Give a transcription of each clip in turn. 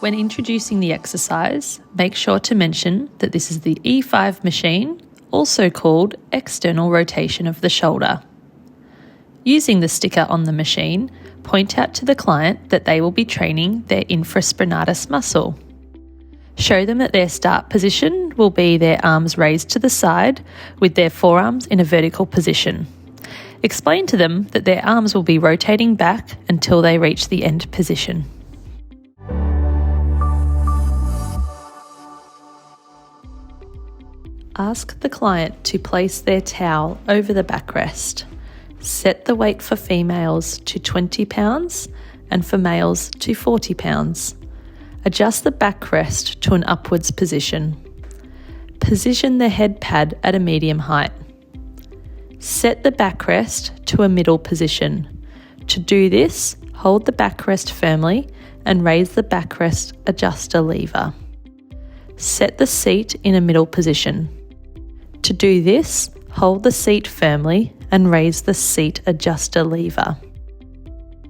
When introducing the exercise, make sure to mention that this is the E5 machine, also called external rotation of the shoulder. Using the sticker on the machine, point out to the client that they will be training their infraspinatus muscle. Show them that their start position will be their arms raised to the side with their forearms in a vertical position. Explain to them that their arms will be rotating back until they reach the end position. Ask the client to place their towel over the backrest. Set the weight for females to 20 pounds and for males to 40 pounds. Adjust the backrest to an upwards position. Position the head pad at a medium height. Set the backrest to a middle position. To do this, hold the backrest firmly and raise the backrest adjuster lever. Set the seat in a middle position. To do this, hold the seat firmly and raise the seat adjuster lever.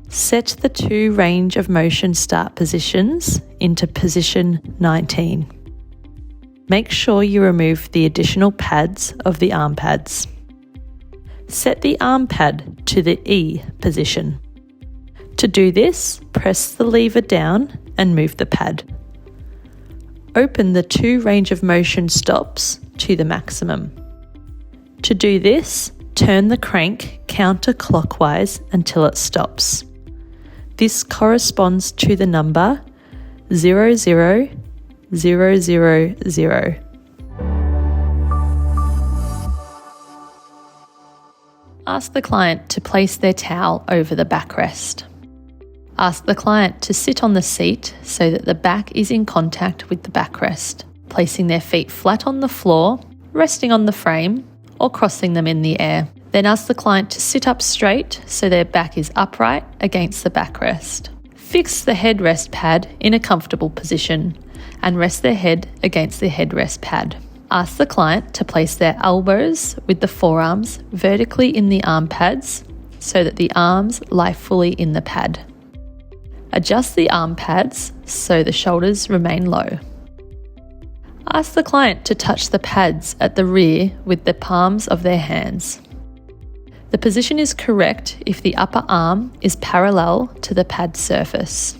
Set the two range of motion start positions into position 19. Make sure you remove the additional pads of the arm pads. Set the arm pad to the E position. To do this, press the lever down and move the pad. Open the two range of motion stops to the maximum. To do this, turn the crank counterclockwise until it stops. This corresponds to the number 00000. Ask the client to place their towel over the backrest. Ask the client to sit on the seat so that the back is in contact with the backrest, placing their feet flat on the floor, resting on the frame, or crossing them in the air. Then ask the client to sit up straight so their back is upright against the backrest. Fix the headrest pad in a comfortable position and rest their head against the headrest pad. Ask the client to place their elbows with the forearms vertically in the arm pads so that the arms lie fully in the pad. Adjust the arm pads so the shoulders remain low. Ask the client to touch the pads at the rear with the palms of their hands. The position is correct if the upper arm is parallel to the pad surface.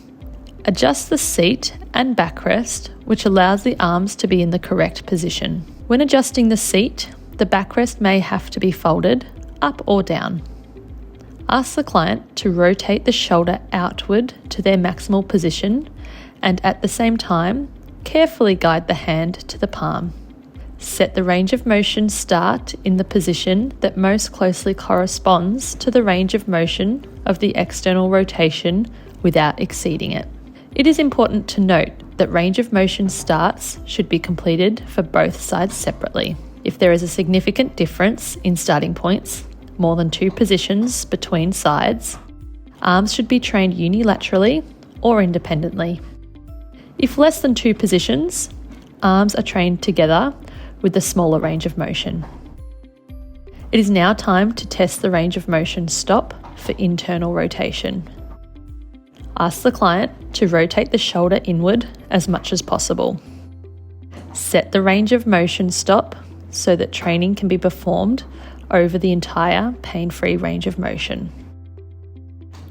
Adjust the seat and backrest, which allows the arms to be in the correct position. When adjusting the seat, the backrest may have to be folded up or down. Ask the client to rotate the shoulder outward to their maximal position and at the same time, carefully guide the hand to the palm. Set the range of motion start in the position that most closely corresponds to the range of motion of the external rotation without exceeding it. It is important to note that range of motion starts should be completed for both sides separately. If there is a significant difference in starting points, more than 2 positions between sides, arms should be trained unilaterally or independently. If less than 2 positions, arms are trained together with the smaller range of motion. It is now time to test the range of motion stop for internal rotation. Ask the client to rotate the shoulder inward as much as possible. Set the range of motion stop so that training can be performed over the entire pain-free range of motion.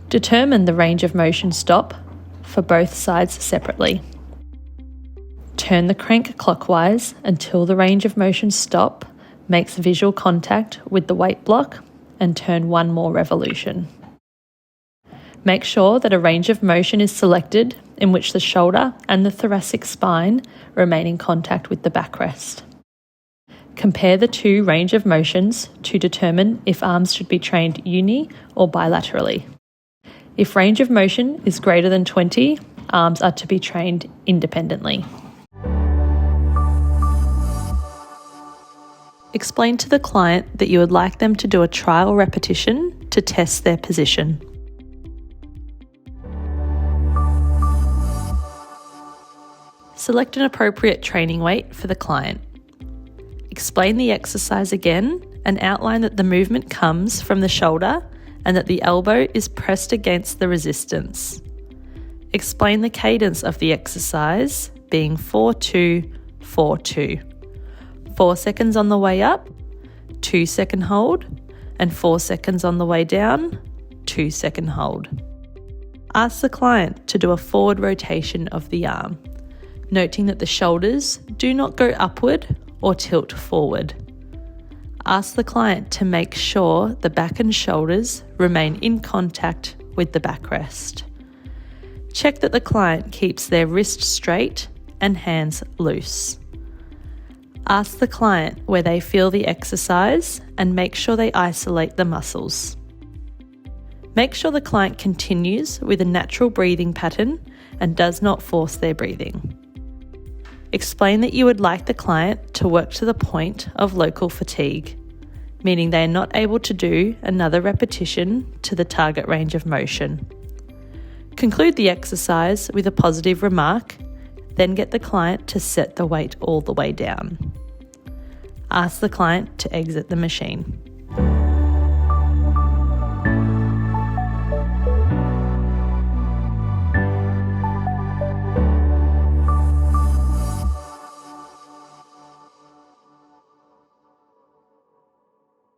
Determine the range of motion stop for both sides separately. Turn the crank clockwise until the range of motion stop makes visual contact with the weight block and turn one more revolution. Make sure that a range of motion is selected in which the shoulder and the thoracic spine remain in contact with the backrest. Compare the 2 range of motions to determine if arms should be trained uni or bilaterally. If range of motion is greater than 20, arms are to be trained independently. Explain to the client that you would like them to do a trial repetition to test their position. Select an appropriate training weight for the client. Explain the exercise again and outline that the movement comes from the shoulder and that the elbow is pressed against the resistance. Explain the cadence of the exercise, being 4-2-4-2. 4 seconds on the way up, 2 second hold, and 4 seconds on the way down, 2 second hold. Ask the client to do a forward rotation of the arm, noting that the shoulders do not go upward or tilt forward. Ask the client to make sure the back and shoulders remain in contact with the backrest. Check that the client keeps their wrist straight and hands loose. Ask the client where they feel the exercise and make sure they isolate the muscles. Make sure the client continues with a natural breathing pattern and does not force their breathing. Explain that you would like the client to work to the point of local fatigue, meaning they are not able to do another repetition to the target range of motion. Conclude the exercise with a positive remark, then get the client to set the weight all the way down. Ask the client to exit the machine.